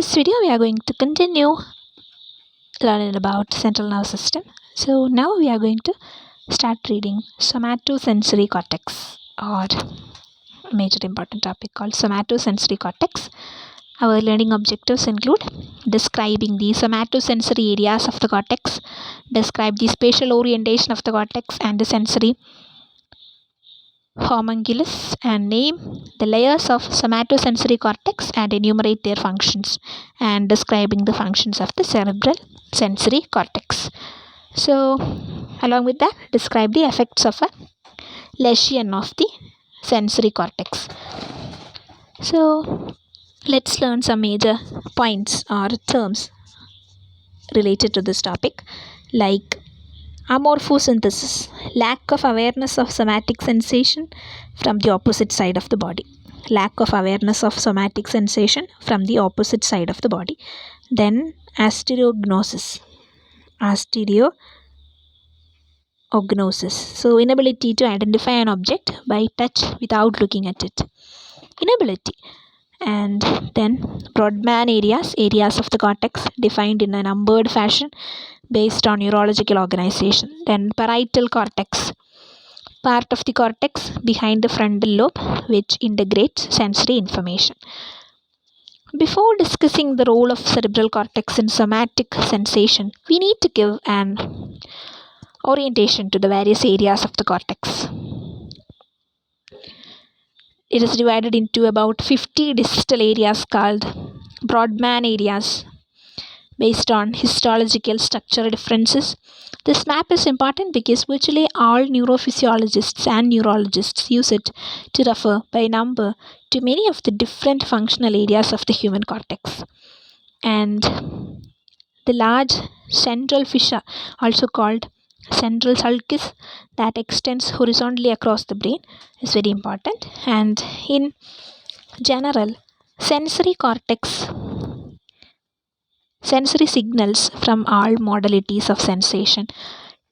this video we are going to continue learning about central nervous system. So now we are going to start reading somatosensory cortex, or a major important topic called somatosensory cortex. Our learning objectives include describing the somatosensory areas of the cortex, describe the spatial orientation of the cortex and the sensory homunculus, and name the layers of somatosensory cortex and enumerate their functions, and describing the functions of the cerebral sensory cortex. So along with that, describe the effects of a lesion of the sensory cortex. So let's learn some major points or terms related to this topic, like amorphosynthesis, lack of awareness of somatic sensation from the opposite side of the body. Lack of awareness of somatic sensation from the opposite side of the body. Then astereognosis. So inability to identify an object by touch without looking at it. Inability. And then Brodmann areas of the cortex defined in a numbered fashion based on neurological organization. Then parietal cortex, part of the cortex behind the frontal lobe which integrates sensory information. Before discussing the role of cerebral cortex in somatic sensation, we need to give an orientation to the various areas of the cortex. It is divided into about 50 distal areas called Brodmann areas based on histological structure differences. This map is important because virtually all neurophysiologists and neurologists use it to refer by number to many of the different functional areas of the human cortex. And the large central fissure, also called central sulcus, that extends horizontally across the brain, is very important. And in general, sensory signals from all modalities of sensation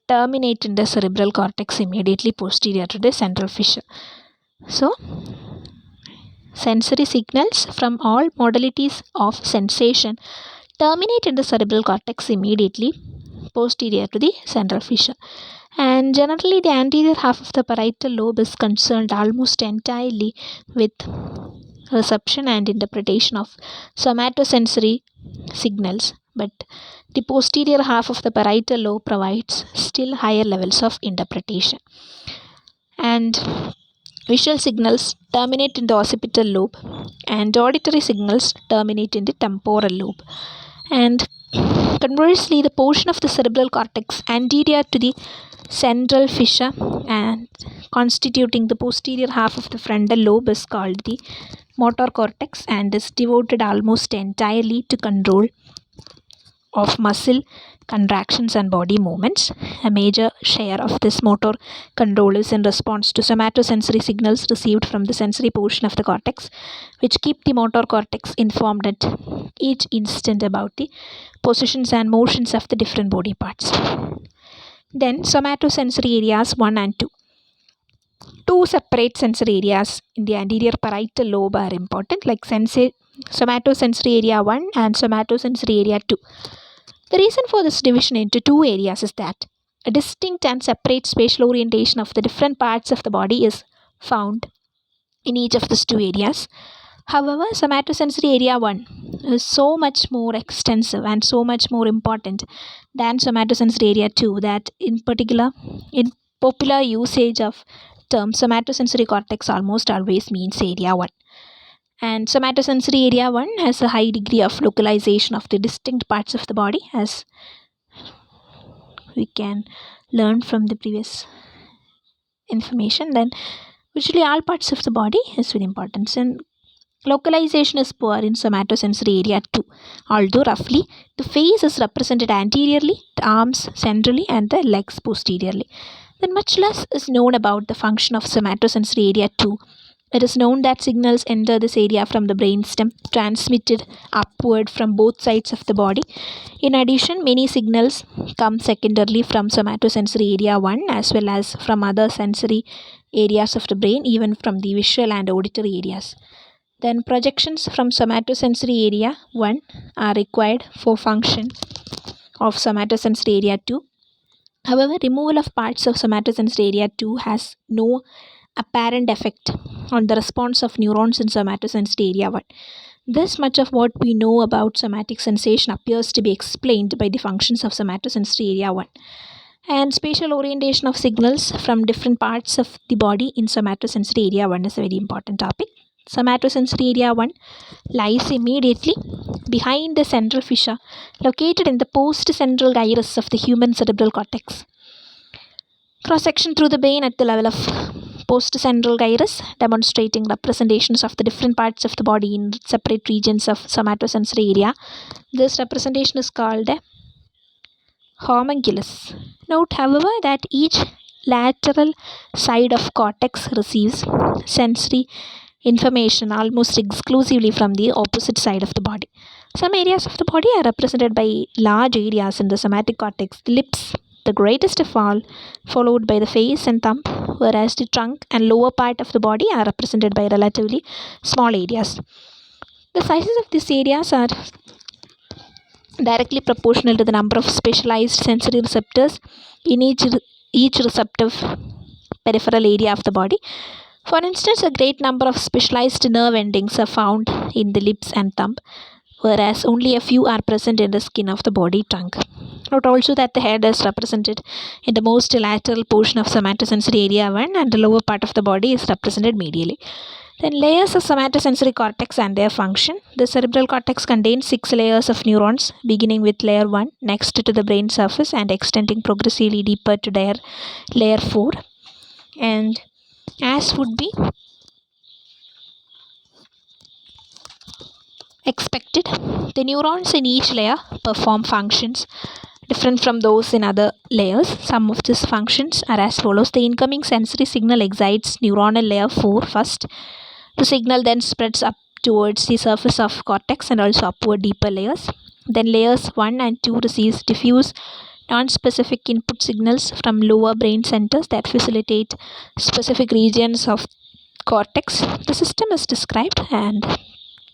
terminate in the cerebral cortex immediately posterior to the central fissure. So, sensory signals from all modalities of sensation terminate in the cerebral cortex immediately posterior to the central fissure. And generally, the anterior half of the parietal lobe is concerned almost entirely with reception and interpretation of somatosensory signals, but the posterior half of the parietal lobe provides still higher levels of interpretation. And visual signals terminate in the occipital lobe, and auditory signals terminate in the temporal lobe. And conversely, the portion of the cerebral cortex anterior to the central fissure and constituting the posterior half of the frontal lobe is called the motor cortex and is devoted almost entirely to control of muscle contractions and body movements. A major share of this motor control is in response to somatosensory signals received from the sensory portion of the cortex, which keep the motor cortex informed at each instant about the positions and motions of the different body parts. Then somatosensory areas 1 and 2. Two separate sensory areas in the anterior parietal lobe are important, like somatosensory area 1 and somatosensory area 2. The reason for this division into two areas is that a distinct and separate spatial orientation of the different parts of the body is found in each of these two areas. However, somatosensory area 1 is so much more extensive and so much more important than somatosensory area 2 that in popular usage of term somatosensory cortex almost always means area 1. And somatosensory area 1 has a high degree of localization of the distinct parts of the body, as we can learn from the previous information. Then virtually all parts of the body is very important, and localization is poor in somatosensory area 2, although roughly the face is represented anteriorly, the arms centrally, and the legs posteriorly. Then much less is known about the function of somatosensory area 2. It is known that signals enter this area from the brainstem, transmitted upward from both sides of the body. In addition, many signals come secondarily from somatosensory area 1 as well as from other sensory areas of the brain, even from the visual and auditory areas. Then projections from somatosensory area 1 are required for function of somatosensory area 2. However, removal of parts of somatosensory area 2 has no apparent effect on the response of neurons in somatosensory area 1. This much of what we know about somatic sensation appears to be explained by the functions of somatosensory area 1. And spatial orientation of signals from different parts of the body in somatosensory area 1 is a very important topic. Somatosensory area 1 lies immediately behind the central fissure located in the postcentral gyrus of the human cerebral cortex. Cross-section through the brain at the level of postcentral gyrus, demonstrating representations of the different parts of the body in separate regions of somatosensory area. This representation is called a homunculus. Note, however, that each lateral side of cortex receives sensory information almost exclusively from the opposite side of the body. Some areas of the body are represented by large areas in the somatic cortex, the lips, the greatest of all, followed by the face and thumb, whereas the trunk and lower part of the body are represented by relatively small areas. The sizes of these areas are directly proportional to the number of specialized sensory receptors in each receptive peripheral area of the body. For instance, a great number of specialized nerve endings are found in the lips and thumb, whereas only a few are present in the skin of the body trunk. Note also that the head is represented in the most lateral portion of somatosensory area 1 and the lower part of the body is represented medially. Then layers of somatosensory cortex and their function. The cerebral cortex contains 6 layers of neurons, beginning with layer 1 next to the brain surface and extending progressively deeper to layer 4. And as would be expected, the neurons in each layer perform functions different from those in other layers. Some of these functions are as follows. The incoming sensory signal excites neuronal layer 4 first. The signal then spreads up towards the surface of cortex and also upward deeper layers. Then layers 1 and 2 receives diffuse non-specific input signals from lower brain centers that facilitate specific regions of cortex. The system is described, and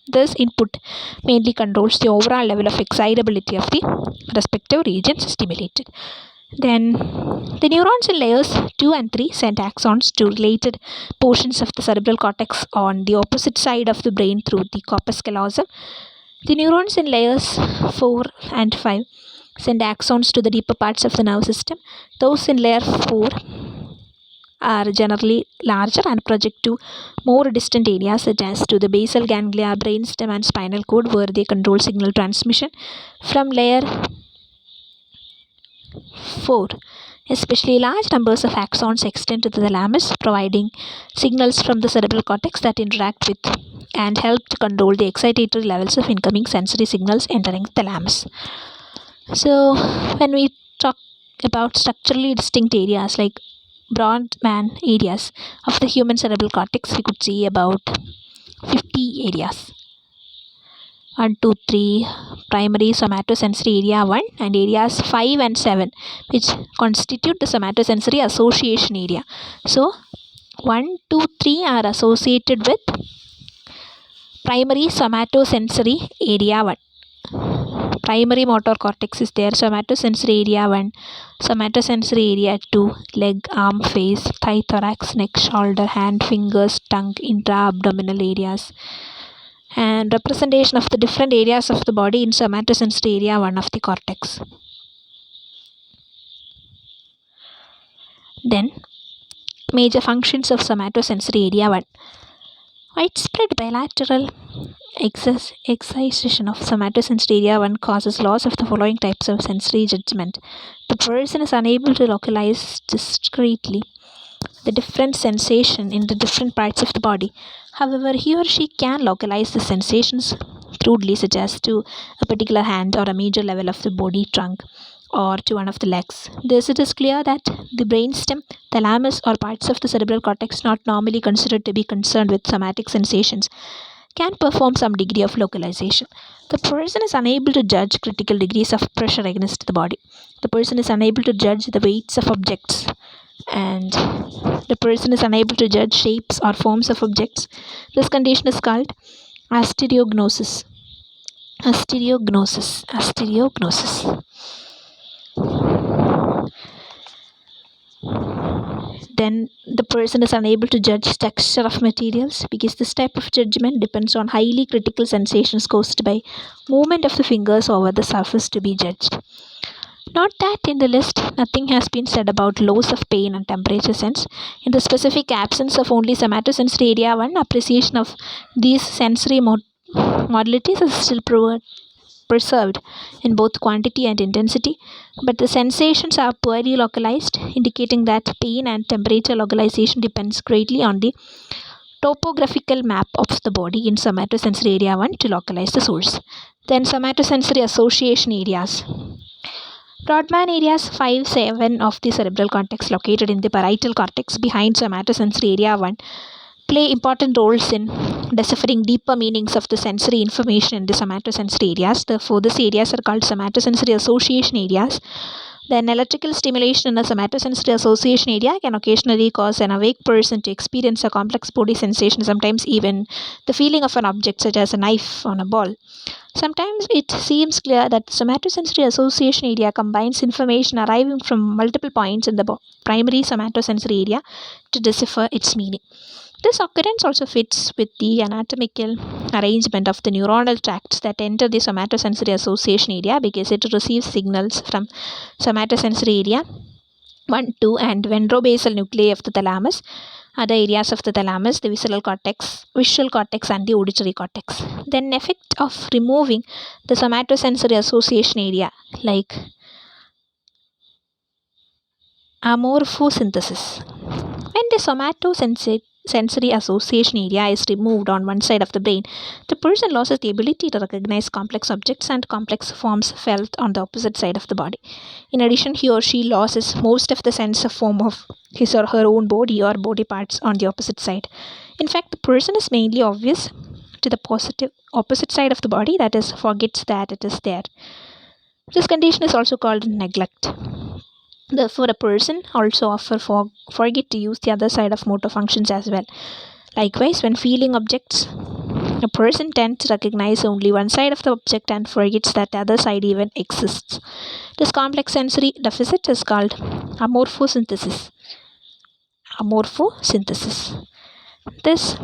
this input mainly controls the overall level of excitability of the respective regions stimulated. Then the neurons in layers 2 and 3 send axons to related portions of the cerebral cortex on the opposite side of the brain through the corpus callosum. The neurons in layers 4 and 5 send axons to the deeper parts of the nerve system. Those in layer 4 are generally larger and project to more distant areas such as to the basal ganglia, brainstem and spinal cord, where they control signal transmission. From layer 4, especially large numbers of axons extend to the thalamus, providing signals from the cerebral cortex that interact with and help to control the excitatory levels of incoming sensory signals entering the thalamus. So, when we talk about structurally distinct areas like Brodmann areas of the human cerebral cortex, we could see about 50 areas. 1, 2, 3 primary somatosensory area 1 and areas 5 and 7 which constitute the somatosensory association area. So 1, 2, 3 are associated with primary somatosensory area 1. Primary motor cortex is there, somatosensory area 1, somatosensory area 2, leg, arm, face, thigh, thorax, neck, shoulder, hand, fingers, tongue, intra-abdominal areas, and representation of the different areas of the body in somatosensory area 1 of the cortex. Then, major functions of somatosensory area 1. Widespread bilateral excitation of somatosensory area 1 causes loss of the following types of sensory judgment. The person is unable to localize discretely the different sensation in the different parts of the body. However, he or she can localize the sensations crudely, such as to a particular hand or a major level of the body trunk or to one of the legs. Thus, it is clear that the brainstem, thalamus, or parts of the cerebral cortex not normally considered to be concerned with somatic sensations can perform some degree of localization. The person is unable to judge critical degrees of pressure against the body. The person is unable to judge the weights of objects and the person is unable to judge shapes or forms of objects. This condition is called astereognosis. Astereognosis. Then the person is unable to judge texture of materials because this type of judgment depends on highly critical sensations caused by movement of the fingers over the surface to be judged. Note that in the list, nothing has been said about loss of pain and temperature sense. In the specific absence of only somatosensory area 1, appreciation of these sensory modalities is still preserved in both quantity and intensity, but the sensations are poorly localized, indicating that pain and temperature localization depends greatly on the topographical map of the body in somatosensory area 1 to localize the source. Then somatosensory association areas. Brodmann areas 5, 7 of the cerebral cortex located in the parietal cortex behind somatosensory area 1 play important roles in deciphering deeper meanings of the sensory information in the somatosensory areas. Therefore, these areas are called somatosensory association areas. Then electrical stimulation in a somatosensory association area can occasionally cause an awake person to experience a complex body sensation, sometimes even the feeling of an object such as a knife on a ball. Sometimes it seems clear that the somatosensory association area combines information arriving from multiple points in the primary somatosensory area to decipher its meaning. This occurrence also fits with the anatomical arrangement of the neuronal tracts that enter the somatosensory association area because it receives signals from somatosensory area 1, 2 and ventrobasal nuclei of the thalamus, other areas of the thalamus, the visual cortex and the auditory cortex. Then effect of removing the somatosensory association area like amorphosynthesis. When the somatosensory association area is removed on one side of the brain, the person loses the ability to recognize complex objects and complex forms felt on the opposite side of the body. In addition, he or she loses most of the sense of form of his or her own body or body parts on the opposite side. In fact, the person is mainly obvious to the opposite side of the body, that is, forgets that it is there. This condition is also called neglect. Therefore, a person also often forget to use the other side of motor functions as well. Likewise, when feeling objects, a person tends to recognize only one side of the object and forgets that the other side even exists. This complex sensory deficit is called amorphosynthesis. This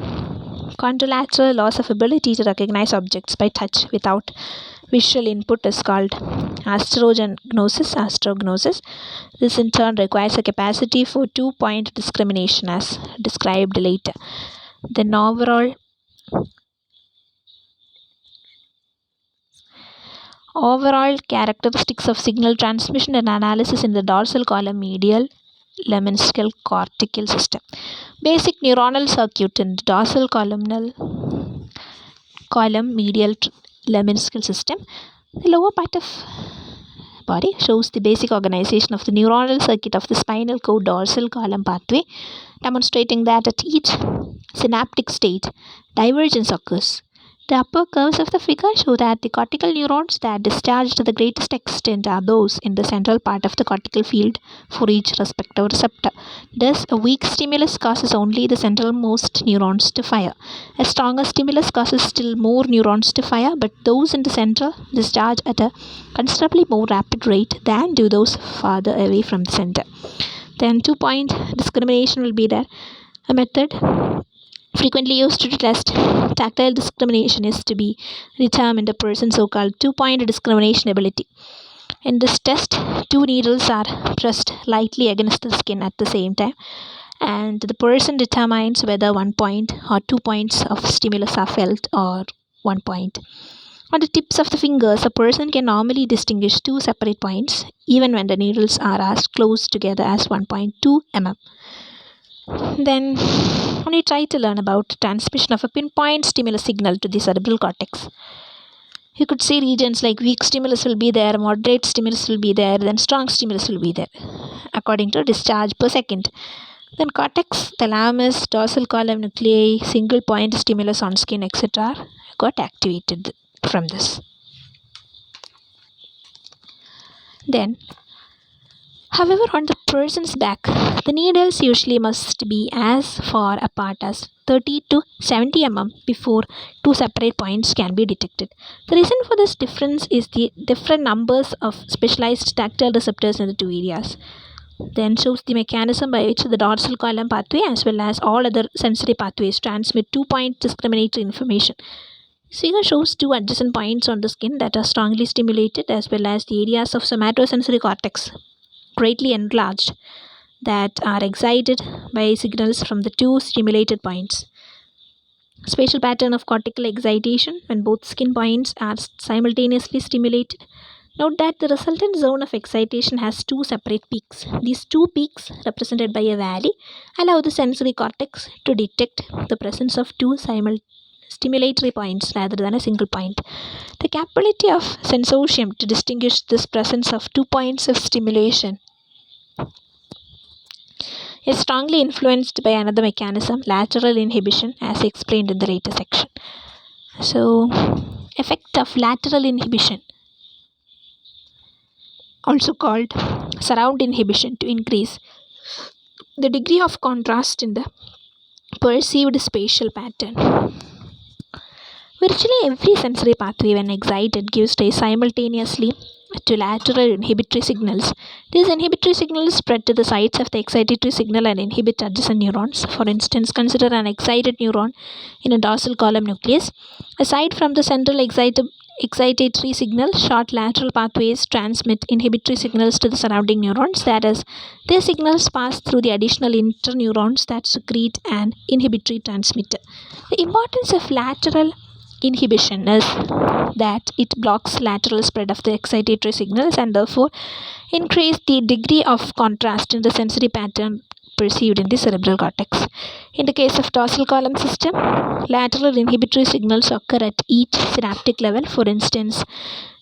contralateral loss of ability to recognize objects by touch without visual input is called asterognosis. This in turn requires a capacity for two-point discrimination as described later. The overall characteristics of signal transmission and analysis in the dorsal column medial lemniscal cortical system. Basic neuronal circuit in the dorsal column medial lemniscal system. The lower part of body shows the basic organization of the neuronal circuit of the spinal cord dorsal column pathway, demonstrating that at each synaptic state, divergence occurs. The upper curves of the figure show that the cortical neurons that discharge to the greatest extent are those in the central part of the cortical field for each respective receptor. Thus, a weak stimulus causes only the centralmost neurons to fire. A stronger stimulus causes still more neurons to fire, but those in the center discharge at a considerably more rapid rate than do those farther away from the center. Then two-point discrimination will be there. A method frequently used to test tactile discrimination is to be determined a person's so-called two-point discrimination ability. In this test, two needles are pressed lightly against the skin at the same time, and the person determines whether 1 point or 2 points of stimulus are felt or 1 point. On the tips of the fingers, a person can normally distinguish two separate points even when the needles are as close together as 1.2 mm. Then, when you try to learn about transmission of a pinpoint stimulus signal to the cerebral cortex, you could see regions like weak stimulus will be there, moderate stimulus will be there, then strong stimulus will be there, according to discharge per second. Then cortex, thalamus, dorsal column nuclei, single point stimulus on skin, etc. got activated from this. Then, However, on the person's back, the needles usually must be as far apart as 30 to 70 before two separate points can be detected. The reason for this difference is the different numbers of specialized tactile receptors in the two areas. Then shows the mechanism by which the dorsal column pathway as well as all other sensory pathways transmit two-point discriminatory information. This figure shows two adjacent points on the skin that are strongly stimulated as well as the areas of somatosensory cortex greatly enlarged that are excited by signals from the two stimulated points. Spatial pattern of cortical excitation when both skin points are simultaneously stimulated. Note that the resultant zone of excitation has two separate peaks. These two peaks, represented by a valley, allow the sensory cortex to detect the presence of two stimulatory points rather than a single point. The capability of sensorium to distinguish this presence of two points of stimulation is strongly influenced by another mechanism, lateral inhibition, as explained in the later section. So, effect of lateral inhibition, also called surround inhibition, to increase the degree of contrast in the perceived spatial pattern. Virtually every sensory pathway, when excited, gives rise simultaneously to lateral inhibitory signals. These inhibitory signals spread to the sites of the excitatory signal and inhibit adjacent neurons. For instance, consider an excited neuron in a dorsal column nucleus. Aside from the central excitatory signal, short lateral pathways transmit inhibitory signals to the surrounding neurons. That is, these signals pass through the additional interneurons that secrete an inhibitory transmitter. The importance of lateral inhibition is that it blocks lateral spread of the excitatory signals and therefore increase the degree of contrast in the sensory pattern perceived in the cerebral cortex. In the case of dorsal column system, lateral inhibitory signals occur at each synaptic level. For instance,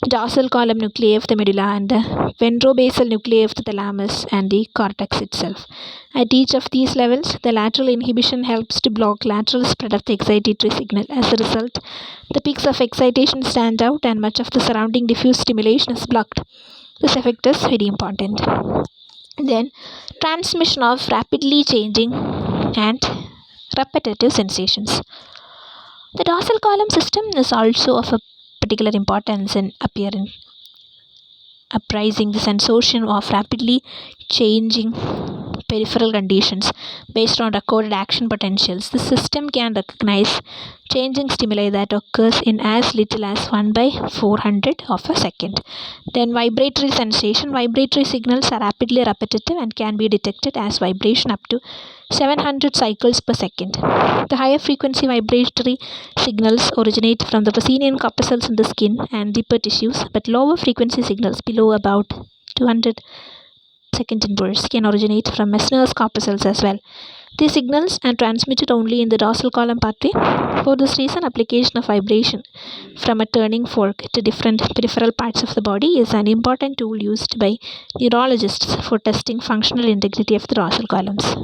dorsal column nuclei of the medulla and the ventrobasal nuclei of the thalamus and the cortex itself. At each of these levels, the lateral inhibition helps to block lateral spread of the excitatory signal. As a result, the peaks of excitation stand out and much of the surrounding diffuse stimulation is blocked. This effect is very important. Then, transmission of rapidly changing and repetitive sensations. The dorsal column system is also of a particular importance in uprising the sensation of rapidly changing peripheral conditions based on recorded action potentials. The system can recognize changing stimuli that occurs in as little as 1/400 of a second. Then vibratory sensation. Vibratory signals are rapidly repetitive and can be detected as vibration up to 700 cycles per second. The higher frequency vibratory signals originate from the proscenium corpuscles in the skin and deeper tissues, but lower frequency signals below about 200 second inverse can originate from Messner's corpuscles as well. These signals are transmitted only in the dorsal column pathway. For this reason, application of vibration from a turning fork to different peripheral parts of the body is an important tool used by neurologists for testing functional integrity of the dorsal columns.